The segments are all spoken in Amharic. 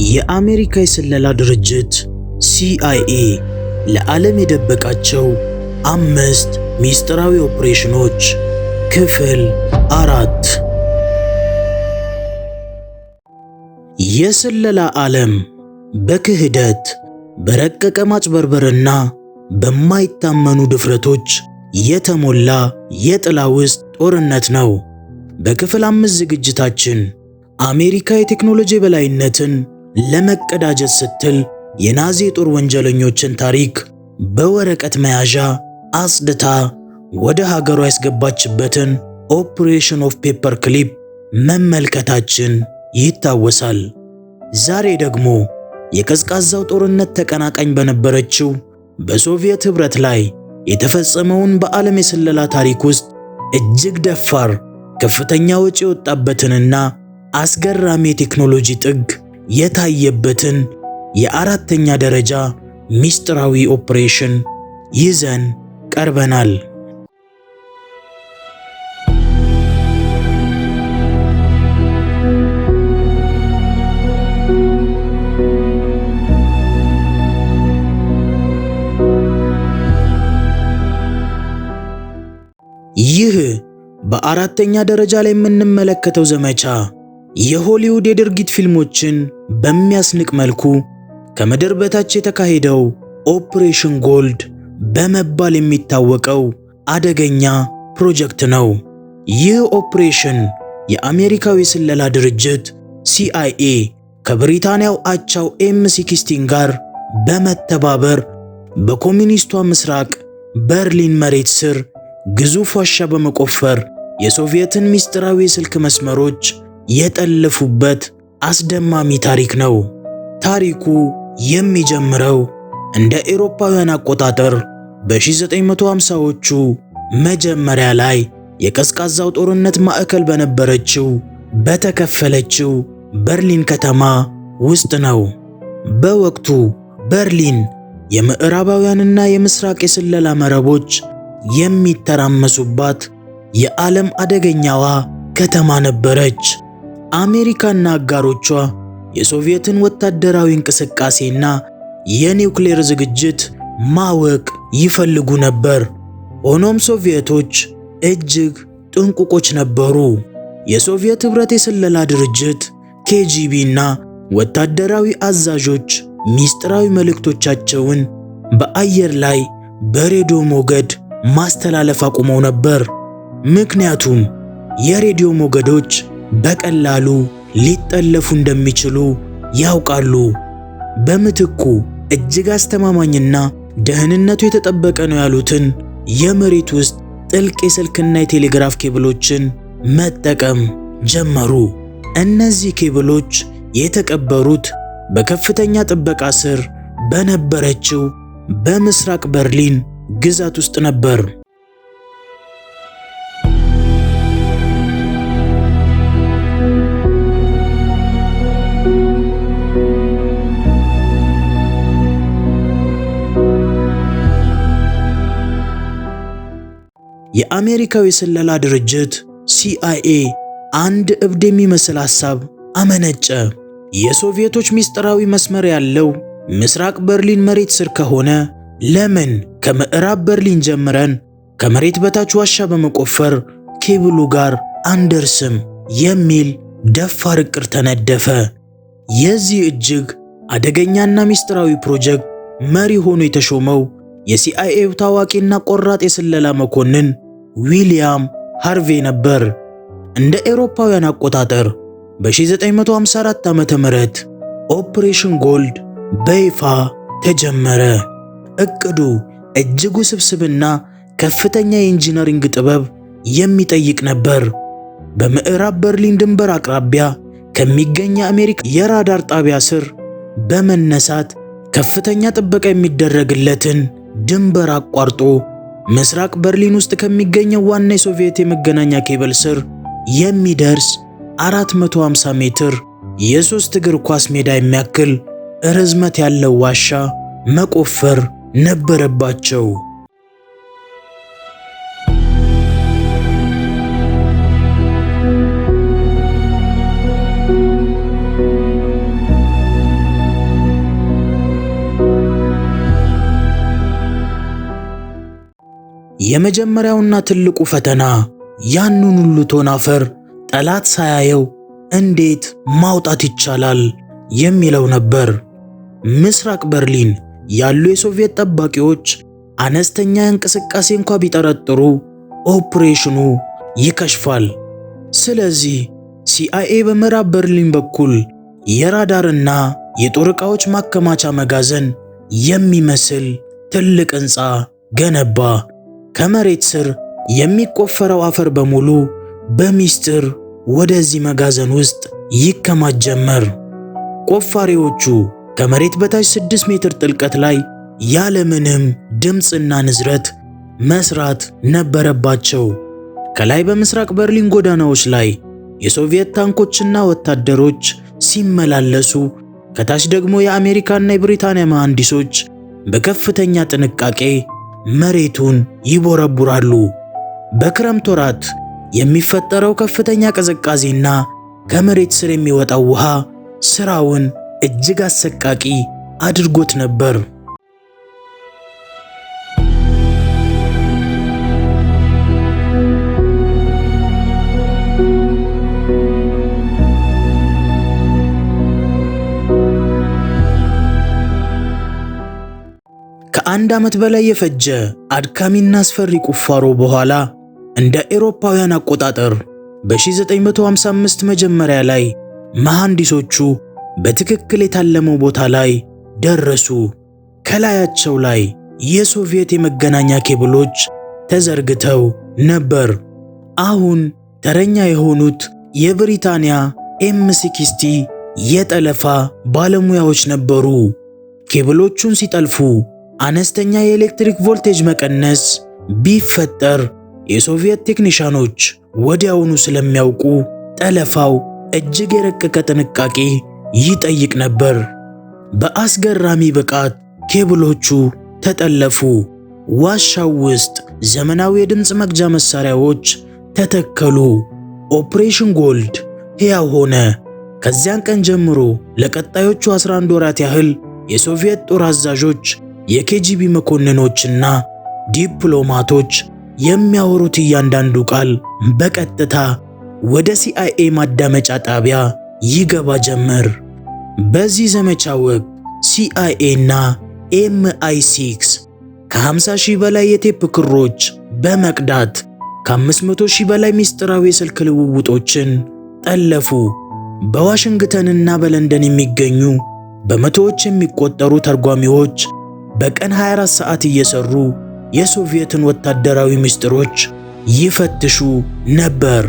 የአሜሪካ የስለላ ድርጅት CIA ለዓለም የደበቃቸው 5 ሚስጥራዊ ኦፕሬሽኖች ክፍል 4። የስለላ ዓለም በክህደት በረቀቀ ማጭበርበርና በማይታመኑ ድፍረቶች የተሞላ የጥላ ውስጥ ጦርነት ነው። በክፍል 5 ዝግጅታችን አሜሪካ የቴክኖሎጂ በላይነትን ለመቀዳጀት ስትል የናዚ ጦር ወንጀለኞችን ታሪክ በወረቀት መያዣ አጽድታ ወደ ሀገሯ ያስገባችበትን ኦፕሬሽን ኦፍ ፔፐር ክሊፕ መመልከታችን ይታወሳል። ዛሬ ደግሞ የቀዝቃዛው ጦርነት ተቀናቃኝ በነበረችው በሶቪየት ኅብረት ላይ የተፈጸመውን በዓለም የስለላ ታሪክ ውስጥ እጅግ ደፋር፣ ከፍተኛ ወጪ የወጣበትንና አስገራሚ የቴክኖሎጂ ጥግ የታየበትን የአራተኛ ደረጃ ሚስጥራዊ ኦፕሬሽን ይዘን ቀርበናል። ይህ በአራተኛ ደረጃ ላይ የምንመለከተው ዘመቻ የሆሊውድ የድርጊት ፊልሞችን በሚያስንቅ መልኩ ከምድር በታች የተካሄደው ኦፕሬሽን ጎልድ በመባል የሚታወቀው አደገኛ ፕሮጀክት ነው። ይህ ኦፕሬሽን የአሜሪካዊ ስለላ ድርጅት CIA ከብሪታንያው አቻው M16 ጋር በመተባበር በኮሚኒስቷ ምስራቅ በርሊን መሬት ስር ግዙፍ ዋሻ በመቆፈር የሶቪየትን ሚስጥራዊ የስልክ መስመሮች የጠለፉበት አስደማሚ ታሪክ ነው። ታሪኩ የሚጀምረው እንደ አውሮፓውያን አቆጣጠር በ1950ዎቹ መጀመሪያ ላይ የቀዝቃዛው ጦርነት ማዕከል በነበረችው በተከፈለችው በርሊን ከተማ ውስጥ ነው። በወቅቱ በርሊን የምዕራባውያንና የምስራቅ የስለላ መረቦች የሚተራመሱባት የዓለም አደገኛዋ ከተማ ነበረች። አሜሪካና አጋሮቿ የሶቪየትን ወታደራዊ እንቅስቃሴና የኒውክሌር ዝግጅት ማወቅ ይፈልጉ ነበር። ሆኖም ሶቪየቶች እጅግ ጥንቁቆች ነበሩ። የሶቪየት ኅብረት የስለላ ድርጅት KGB እና ወታደራዊ አዛዦች ሚስጥራዊ መልእክቶቻቸውን በአየር ላይ በሬዲዮ ሞገድ ማስተላለፍ አቁመው ነበር። ምክንያቱም የሬዲዮ ሞገዶች በቀላሉ ሊጠለፉ እንደሚችሉ ያውቃሉ። በምትኩ እጅግ አስተማማኝና ደህንነቱ የተጠበቀ ነው ያሉትን የመሬት ውስጥ ጥልቅ የስልክና የቴሌግራፍ ኬብሎችን መጠቀም ጀመሩ። እነዚህ ኬብሎች የተቀበሩት በከፍተኛ ጥበቃ ስር በነበረችው በምስራቅ በርሊን ግዛት ውስጥ ነበር። የአሜሪካዊ የስለላ ድርጅት CIA አንድ እብድ የሚመስል ሐሳብ አመነጨ። የሶቪየቶች ሚስጥራዊ መስመር ያለው ምስራቅ በርሊን መሬት ስር ከሆነ ለምን ከምዕራብ በርሊን ጀምረን ከመሬት በታች ዋሻ በመቆፈር ኬብሉ ጋር አንደርስም የሚል ደፋር ዕቅድ ተነደፈ። የዚህ እጅግ አደገኛና ሚስጥራዊ ፕሮጀክት መሪ ሆኖ የተሾመው የCIA ታዋቂና ቆራጥ የስለላ መኮንን ዊሊያም ሃርቬ ነበር። እንደ አውሮፓውያን አቆጣጠር በ1954 ዓመተ ምህረት ኦፕሬሽን ጎልድ በይፋ ተጀመረ። እቅዱ እጅግ ውስብስብና ከፍተኛ የኢንጂነሪንግ ጥበብ የሚጠይቅ ነበር። በምዕራብ በርሊን ድንበር አቅራቢያ ከሚገኝ የአሜሪካ የራዳር ጣቢያ ስር በመነሳት ከፍተኛ ጥበቃ የሚደረግለትን ድንበር አቋርጦ ምስራቅ በርሊን ውስጥ ከሚገኘው ዋና የሶቪየት የመገናኛ ኬብል ስር የሚደርስ 450 ሜትር የ3 እግር ኳስ ሜዳ የሚያክል ርዝመት ያለው ዋሻ መቆፈር ነበረባቸው። የመጀመሪያውና ትልቁ ፈተና ያንን ሁሉ ቶን አፈር ጠላት ሳያየው እንዴት ማውጣት ይቻላል የሚለው ነበር። ምስራቅ በርሊን ያሉ የሶቪየት ጠባቂዎች አነስተኛ እንቅስቃሴ እንኳ ቢጠረጥሩ ኦፕሬሽኑ ይከሽፋል። ስለዚህ ሲአይኤ በምዕራብ በርሊን በኩል የራዳርና የጦር ዕቃዎች ማከማቻ መጋዘን የሚመስል ትልቅ ሕንፃ ገነባ። ከመሬት ስር የሚቆፈረው አፈር በሙሉ በሚስጥር ወደዚህ መጋዘን ውስጥ ይከማች ጀመር። ቆፋሪዎቹ ከመሬት በታች 6 ሜትር ጥልቀት ላይ ያለምንም ድምፅና ንዝረት መስራት ነበረባቸው። ከላይ በምስራቅ በርሊን ጎዳናዎች ላይ የሶቪየት ታንኮችና ወታደሮች ሲመላለሱ፣ ከታች ደግሞ የአሜሪካና የብሪታንያ መሐንዲሶች በከፍተኛ ጥንቃቄ መሬቱን ይቦረቡራሉ። በክረምት ወራት የሚፈጠረው ከፍተኛ ቅዝቃዜና ከመሬት ስር የሚወጣው ውሃ ስራውን እጅግ አሰቃቂ አድርጎት ነበር። ከአንድ ዓመት በላይ የፈጀ አድካሚና አስፈሪ ቁፋሮ በኋላ እንደ አውሮፓውያን አቆጣጠር በ1955 መጀመሪያ ላይ መሐንዲሶቹ በትክክል የታለመው ቦታ ላይ ደረሱ። ከላያቸው ላይ የሶቪየት የመገናኛ ኬብሎች ተዘርግተው ነበር። አሁን ተረኛ የሆኑት የብሪታንያ ኤም60 የጠለፋ ባለሙያዎች ነበሩ። ኬብሎቹን ሲጠልፉ አነስተኛ የኤሌክትሪክ ቮልቴጅ መቀነስ ቢፈጠር የሶቪየት ቴክኒሻኖች ወዲያውኑ ስለሚያውቁ ጠለፋው እጅግ የረቀቀ ጥንቃቄ ይጠይቅ ነበር። በአስገራሚ ብቃት ኬብሎቹ ተጠለፉ። ዋሻው ውስጥ ዘመናዊ የድምፅ መቅጃ መሳሪያዎች ተተከሉ። ኦፕሬሽን ጎልድ ሕያው ሆነ። ከዚያን ቀን ጀምሮ ለቀጣዮቹ 11 ወራት ያህል የሶቪየት ጦር አዛዦች፣ የኬጂቢ መኮንኖችና ዲፕሎማቶች የሚያወሩት እያንዳንዱ ቃል በቀጥታ ወደ ሲአይኤ ማዳመጫ ጣቢያ ይገባ ጀመር። በዚህ ዘመቻ ወቅት ሲአይኤ እና ኤምአይ6 ከ50,000 በላይ የቴፕ ክሮች በመቅዳት ከ500,000 በላይ ምስጢራዊ የስልክ ልውውጦችን ጠለፉ። በዋሽንግተንና በለንደን የሚገኙ በመቶዎች የሚቆጠሩ ተርጓሚዎች በቀን 24 ሰዓት እየሰሩ የሶቪየትን ወታደራዊ ምስጢሮች ይፈትሹ ነበር።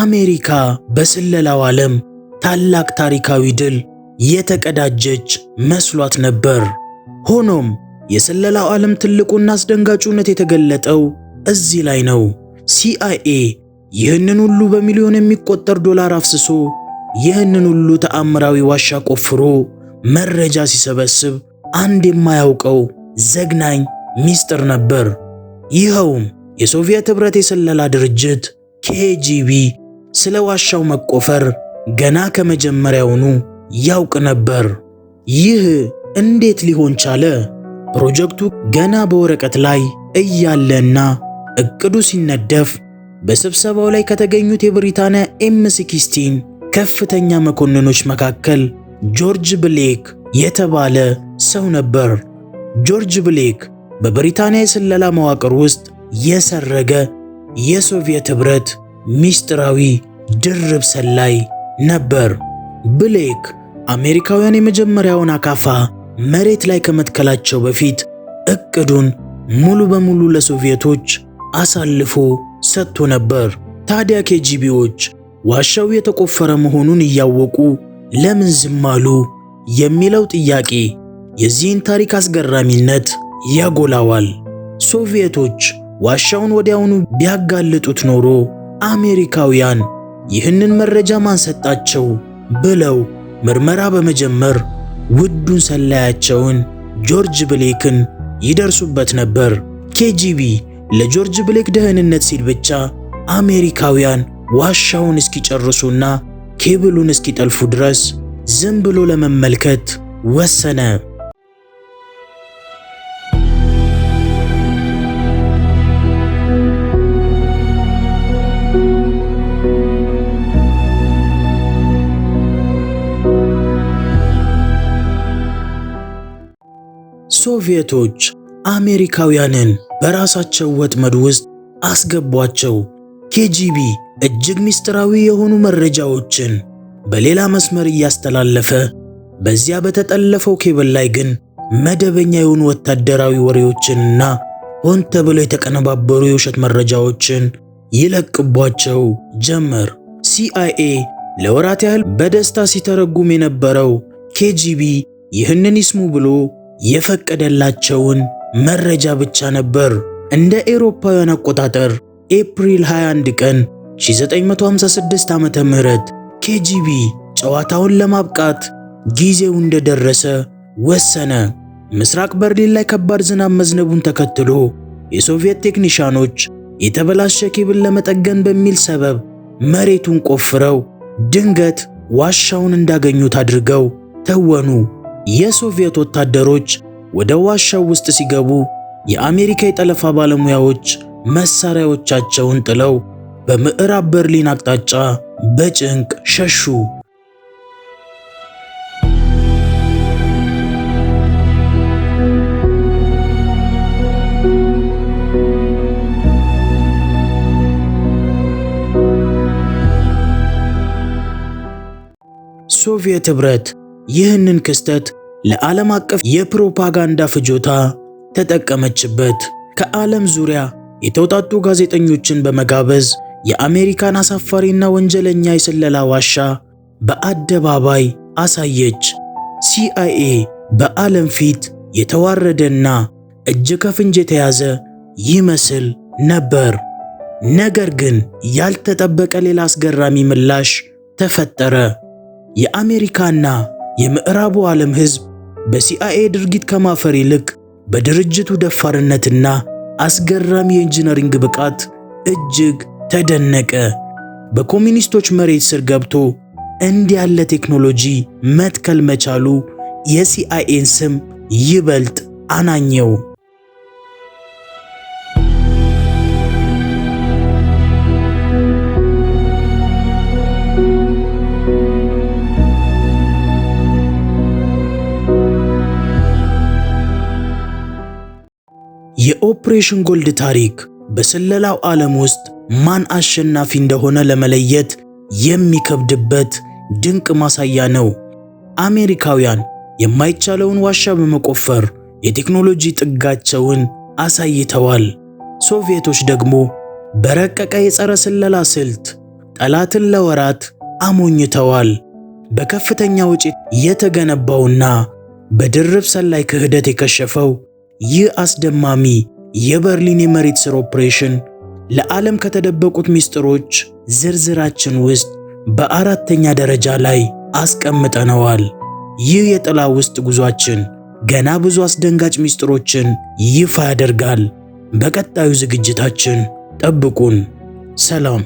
አሜሪካ በስለላው ዓለም ታላቅ ታሪካዊ ድል የተቀዳጀች መስሏት ነበር። ሆኖም የስለላው ዓለም ትልቁና አስደንጋጩነት የተገለጠው እዚህ ላይ ነው። ሲአይኤ ይህንን ሁሉ በሚሊዮን የሚቆጠር ዶላር አፍስሶ ይህንን ሁሉ ተአምራዊ ዋሻ ቆፍሮ መረጃ ሲሰበስብ አንድ የማያውቀው ዘግናኝ ሚስጥር ነበር። ይኸውም የሶቪየት ኅብረት የስለላ ድርጅት ኬጂቢ ስለ ዋሻው መቆፈር ገና ከመጀመሪያውኑ ያውቅ ነበር። ይህ እንዴት ሊሆን ቻለ? ፕሮጀክቱ ገና በወረቀት ላይ እያለና እቅዱ ሲነደፍ በስብሰባው ላይ ከተገኙት የብሪታንያ ኤም16 ከፍተኛ መኮንኖች መካከል ጆርጅ ብሌክ የተባለ ሰው ነበር። ጆርጅ ብሌክ በብሪታንያ የስለላ መዋቅር ውስጥ የሰረገ የሶቪየት ኅብረት ሚስጥራዊ ድርብ ሰላይ ነበር። ብሌክ አሜሪካውያን የመጀመሪያውን አካፋ መሬት ላይ ከመትከላቸው በፊት እቅዱን ሙሉ በሙሉ ለሶቪየቶች አሳልፎ ሰጥቶ ነበር። ታዲያ ኬጂቢዎች ዋሻው የተቆፈረ መሆኑን እያወቁ ለምን ዝም አሉ የሚለው ጥያቄ የዚህን ታሪክ አስገራሚነት ያጎላዋል። ሶቪየቶች ዋሻውን ወዲያውኑ ቢያጋልጡት ኖሮ አሜሪካውያን ይህንን መረጃ ማን ሰጣቸው ብለው ምርመራ በመጀመር ውዱን ሰላያቸውን ጆርጅ ብሌክን ይደርሱበት ነበር። ኬጂቢ ለጆርጅ ብሌክ ደህንነት ሲል ብቻ አሜሪካውያን ዋሻውን እስኪጨርሱና ኬብሉን እስኪጠልፉ ድረስ ዝም ብሎ ለመመልከት ወሰነ። ሶቪየቶች አሜሪካውያንን በራሳቸው ወጥመድ ውስጥ አስገቧቸው። ኬጂቢ እጅግ ምስጢራዊ የሆኑ መረጃዎችን በሌላ መስመር እያስተላለፈ፣ በዚያ በተጠለፈው ኬብል ላይ ግን መደበኛ የሆኑ ወታደራዊ ወሬዎችንና ሆን ተብለው የተቀነባበሩ የውሸት መረጃዎችን ይለቅቧቸው ጀመር። ሲአይኤ ለወራት ያህል በደስታ ሲተረጉም የነበረው ኬጂቢ ይህንን ይስሙ ብሎ የፈቀደላቸውን መረጃ ብቻ ነበር። እንደ አውሮፓውያን አቆጣጠር ኤፕሪል 21 ቀን 1956 ዓመተ ምህረት ኬጂቢ ጨዋታውን ለማብቃት ጊዜው እንደደረሰ ወሰነ። ምስራቅ በርሊን ላይ ከባድ ዝናብ መዝነቡን ተከትሎ የሶቪየት ቴክኒሻኖች የተበላሸ ኬብል ለመጠገን በሚል ሰበብ መሬቱን ቆፍረው ድንገት ዋሻውን እንዳገኙት አድርገው ተወኑ። የሶቪየት ወታደሮች ወደ ዋሻው ውስጥ ሲገቡ የአሜሪካ የጠለፋ ባለሙያዎች መሳሪያዎቻቸውን ጥለው በምዕራብ በርሊን አቅጣጫ በጭንቅ ሸሹ። ሶቪየት ኅብረት ይህንን ክስተት ለዓለም አቀፍ የፕሮፓጋንዳ ፍጆታ ተጠቀመችበት። ከዓለም ዙሪያ የተውጣጡ ጋዜጠኞችን በመጋበዝ የአሜሪካን አሳፋሪና ወንጀለኛ የስለላ ዋሻ በአደባባይ አሳየች። ሲአይኤ በዓለም ፊት የተዋረደና እጅ ከፍንጅ የተያዘ ይመስል ነበር። ነገር ግን ያልተጠበቀ ሌላ አስገራሚ ምላሽ ተፈጠረ። የአሜሪካና የምዕራቡ ዓለም ሕዝብ በሲአይኤ ድርጊት ከማፈር ይልቅ በድርጅቱ ደፋርነትና አስገራሚ የኢንጂነሪንግ ብቃት እጅግ ተደነቀ። በኮሚኒስቶች መሬት ስር ገብቶ እንዲህ ያለ ቴክኖሎጂ መትከል መቻሉ የሲአይኤን ስም ይበልጥ አናኘው። የኦፕሬሽን ጎልድ ታሪክ በስለላው ዓለም ውስጥ ማን አሸናፊ እንደሆነ ለመለየት የሚከብድበት ድንቅ ማሳያ ነው። አሜሪካውያን የማይቻለውን ዋሻ በመቆፈር የቴክኖሎጂ ጥጋቸውን አሳይተዋል። ሶቪየቶች ደግሞ በረቀቀ የጸረ ስለላ ስልት ጠላትን ለወራት አሞኝተዋል። በከፍተኛ ወጪ የተገነባውና በድርብ ሰላይ ክህደት የከሸፈው ይህ አስደማሚ የበርሊን የመሬት ስር ኦፕሬሽን ለዓለም ከተደበቁት ሚስጥሮች ዝርዝራችን ውስጥ በአራተኛ ደረጃ ላይ አስቀምጠነዋል። ይህ የጥላ ውስጥ ጉዟችን ገና ብዙ አስደንጋጭ ሚስጥሮችን ይፋ ያደርጋል። በቀጣዩ ዝግጅታችን ጠብቁን። ሰላም።